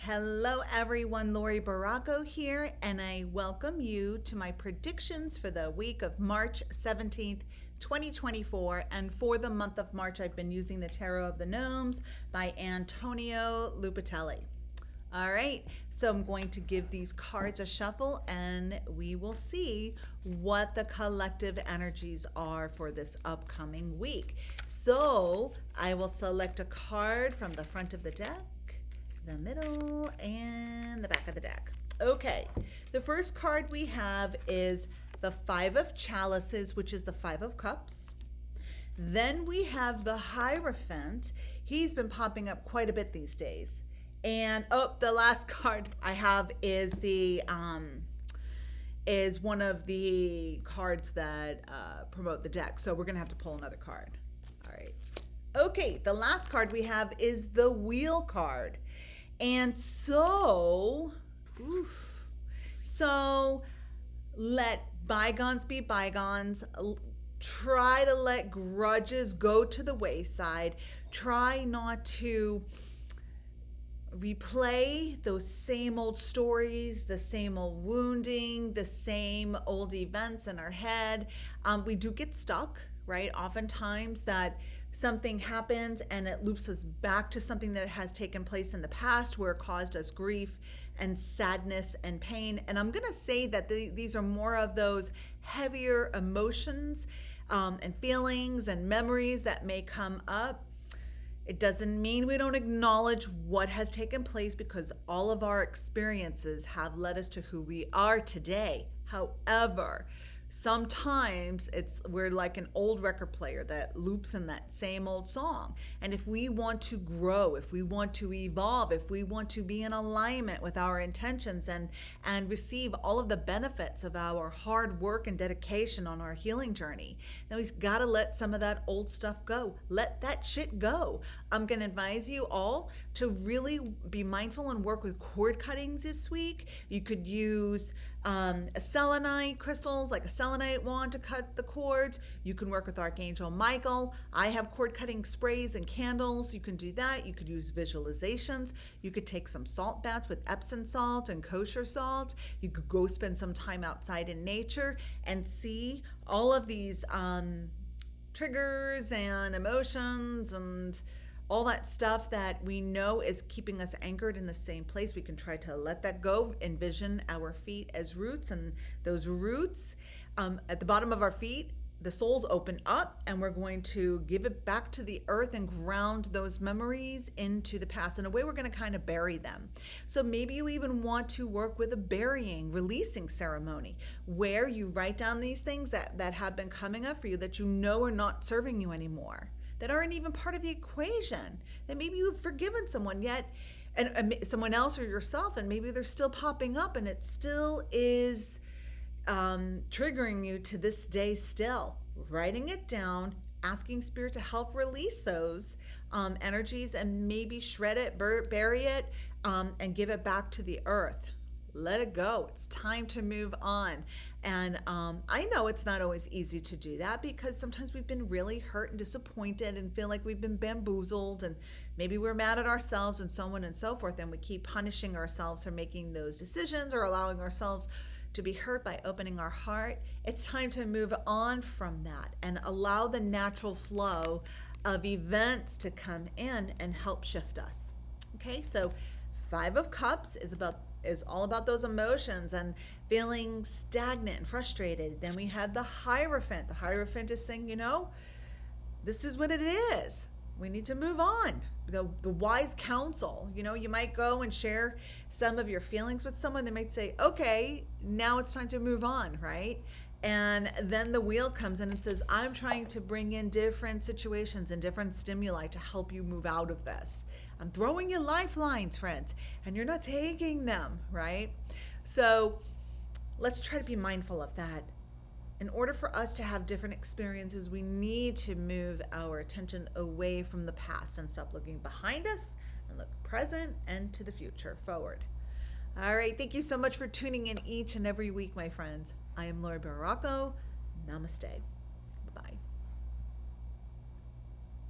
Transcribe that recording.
Hello everyone, Laurie Barraco here, and I welcome you to my predictions for the week of March 17th, 2024. And for the month of March, I've been using the Tarot of the Gnomes by Antonio Lupitelli. All right, so I'm going to give these cards a shuffle and we will see what the collective energies are for this upcoming week. So I will select a card from the front of the deck, the middle, and the back of the deck. Okay, the first card we have is the Five of Chalices, which is the Five of Cups. Then we have the Hierophant. He's been popping up quite a bit these days. And the last card I have is one of the cards that promote the deck. So we're gonna have to pull another card. All right. Okay, the last card we have is the Wheel card. And so let bygones be bygones. Try to let grudges go to the wayside. Try not to replay those same old stories, the same old wounding, the same old events in our head. We do get stuck, right? Oftentimes that something happens and it loops us back to something that has taken place in the past where it caused us grief and sadness and pain. And I'm going to say that these are more of those heavier emotions and feelings and memories that may come up. It doesn't mean we don't acknowledge what has taken place, because all of our experiences have led us to who we are today. However, sometimes we're like an old record player that loops in that same old song. And if we want to grow, if we want to evolve, if we want to be in alignment with our intentions and receive all of the benefits of our hard work and dedication on our healing journey, then we've got to let some of that old stuff go. Let that shit go. I'm going to advise you all to really be mindful and work with cord cuttings this week. You could use selenite crystals, like a selenite wand, to cut the cords. You can work with Archangel Michael. I have cord cutting sprays and candles. You can do that. You could use visualizations. You could take some salt baths with Epsom salt and kosher salt. You could go spend some time outside in nature and see all of these triggers and emotions and all that stuff that we know is keeping us anchored in the same place. We can try to let that go. Envision our feet as roots, and those roots at the bottom of our feet, the soles open up, and we're going to give it back to the earth and ground those memories into the past. In a way, we're going to kind of bury them. So maybe you even want to work with a releasing ceremony, where you write down these things that have been coming up for you that you know are not serving you anymore, that aren't even part of the equation, that maybe you've forgiven someone yet, and someone else or yourself, and maybe they're still popping up and it still is triggering you to this day still. Writing it down, asking Spirit to help release those energies, and maybe shred it, bury it, and give it back to the earth. Let it go. It's time to move on. And I know it's not always easy to do that, because sometimes we've been really hurt and disappointed and feel like we've been bamboozled, and maybe we're mad at ourselves and so on and so forth, and we keep punishing ourselves for making those decisions or allowing ourselves to be hurt by opening our heart. It's time to move on from that and allow the natural flow of events to come in and help shift us. Okay, so Five of Cups is all about those emotions and feeling stagnant and frustrated. Then we have the Hierophant. The Hierophant is saying, this is what it is. We need to move on. The wise counsel. You might go and share some of your feelings with someone. They might say, okay, now it's time to move on, right? And then the Wheel comes in and says, I'm trying to bring in different situations and different stimuli to help you move out of this. I'm throwing you lifelines, friends, and you're not taking them, right? So let's try to be mindful of that. In order for us to have different experiences, we need to move our attention away from the past and stop looking behind us and look present and to the future, forward. All right, thank you so much for tuning in each and every week, my friends. I am Laurie Barraco. Namaste.